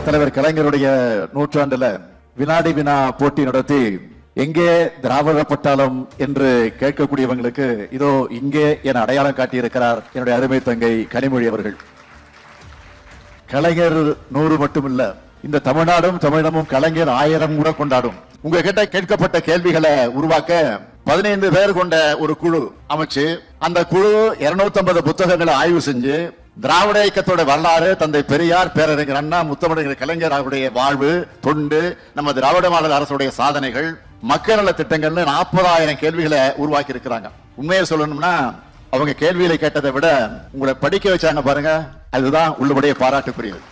தலைவர் கலைஞருடைய நூற்றாண்டுல வினாடி வினா போட்டி நடத்தி எங்கே திராவிட பட்டாளம் என்று கேட்கக்கூடியவங்களுக்கு இதோ இங்கே என அடையாளம் காட்டியிருக்கிறார் என்னுடைய அருமை தங்கை கனிமொழி அவர்கள். கலைஞர் 100 மட்டுமில்ல, இந்த தமிழ்நாடும் தமிழமும் கலைஞர் 1000 கூட கொண்டாடும். உங்ககிட்ட கேட்கப்பட்ட கேள்விகளை உருவாக்க 15 பேர் கொண்ட ஒரு குழு அமைச்சு, அந்த குழு 250 புத்தகங்களை ஆய்வு செஞ்சு திராவிட இயக்கத்தோட வரலாறு, தந்தை பெரியார், பேரறிஞர் அண்ணா, முத்தமிழர் கலைஞர் அவருடைய வாழ்வு, தொண்டு, நம்ம திராவிட மாடல் அரசுடைய சாதனைகள், மக்கள் நல திட்டங்கள்னு 40,000 கேள்விகளை உருவாக்கி இருக்கிறாங்க. உண்மையை சொல்லணும்னா அவங்க கேள்விகளை கேட்டதை விட உங்களை படிக்க வச்சாங்க பாருங்க, அதுதான் உள்ளபடியே பாராட்டுக்குரியது.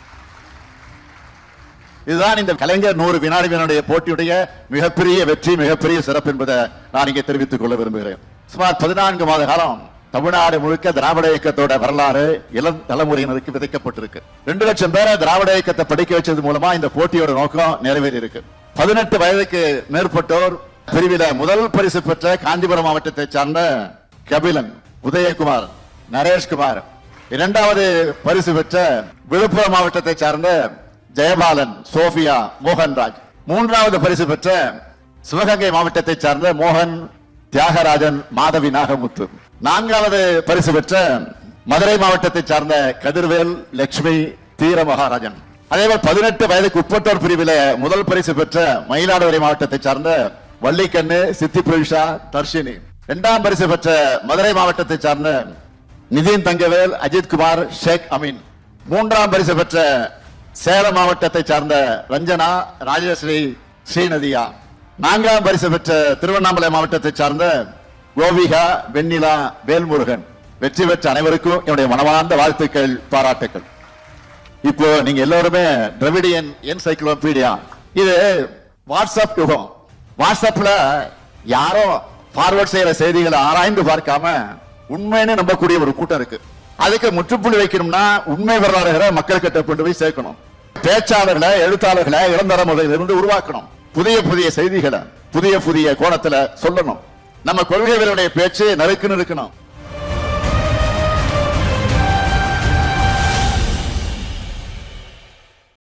இதுதான் இந்த கலைஞர் 100 வினாடி வினாடைய போட்டியுடைய மிகப்பெரிய வெற்றி, மிகப்பெரிய சிறப்பு என்பதை நான் இங்கே தெரிவித்துக் கொள்ள விரும்புகிறேன். சுமார் 14 மாத காலம் தமிழ்நாடு முழுக்க திராவிட இயக்கத்தோட வரலாறு இளம் தலைமுறையினருக்கு விதைக்கப்பட்டிருக்கு. 2 லட்சம் பேரை திராவிட இயக்கத்தை படிக்க வச்சது மூலமா இந்த போட்டியோட நோக்கம் நிறைவேறி இருக்கு. 18 வயதுக்கு மேற்பட்டோர் பிரிவில முதல் பரிசு பெற்ற காஞ்சிபுரம் மாவட்டத்தை சார்ந்த கபிலன், உதயகுமார், நரேஷ்குமார், 2வது பரிசு பெற்ற விழுப்புரம் மாவட்டத்தை சார்ந்த ஜெயபாலன், சோபியா, மோகன்ராஜ், 3வது பரிசு பெற்ற சிவகங்கை மாவட்டத்தை சார்ந்த மோகன், தியாகராஜன், மாதவி, நாகமுத்து, 4வது பரிசு பெற்ற மதுரை மாவட்டத்தை சார்ந்த கதிர்வேல், லட்சுமி, தீர மகாராஜன். அதேபோல் 18 வயதுக்கு உட்பட்டோர் பிரிவில் முதல் பரிசு பெற்ற மயிலாடுதுறை மாவட்டத்தை சார்ந்த வள்ளிக்கண்ணு, சித்தி பிரவிஷா, தர்ஷினி, 2ஆம் பரிசு பெற்ற மதுரை மாவட்டத்தை சார்ந்த நிதின் தங்கவேல், அஜித்குமார், ஷேக் அமீன், 3ஆம் பரிசு பெற்ற சேலம் மாவட்டத்தை சார்ந்த ரஞ்சனா, ராஜஸ்ரீ, ஸ்ரீநதியா, 4ஆம் பரிசு பெற்ற திருவண்ணாமலை மாவட்டத்தை சார்ந்த கோபிகா, வெண்ணிலா, வேல்முருகன். வெற்றி பெற்ற அனைவருக்கும் என்னுடைய மனமார்ந்த வாழ்த்துக்கள், பாராட்டுக்கள். இப்போ நீங்க எல்லாருமே திராவிடியன் என்சைக்ளோபீடியா, இது வாட்ஸ்அப் யுகம். வாட்ஸ்அப்ல யாரோ ஃபார்வர்ட் செய்யற செய்திகளை ஆராய்ந்து பார்க்காம உண்மைன்னு நம்பக்கூடிய ஒரு கூட்டம் இருக்கு. அதுக்கு முற்றுப்புள்ளி வைக்கணும்னா உண்மை வரலாறுகளை மக்கள் கிட்ட கொண்டு போய் சேர்க்கணும். பேச்சாளர்களை, எழுத்தாளர்களை இளந்தரமுறையிலிருந்து உருவாக்கணும். புதிய புதிய செய்திகளை புதிய புதிய கோணத்துல சொல்லணும். நம்ம கொள்கைகளுடைய பேச்சு நறுக்குன்னு இருக்கணும்.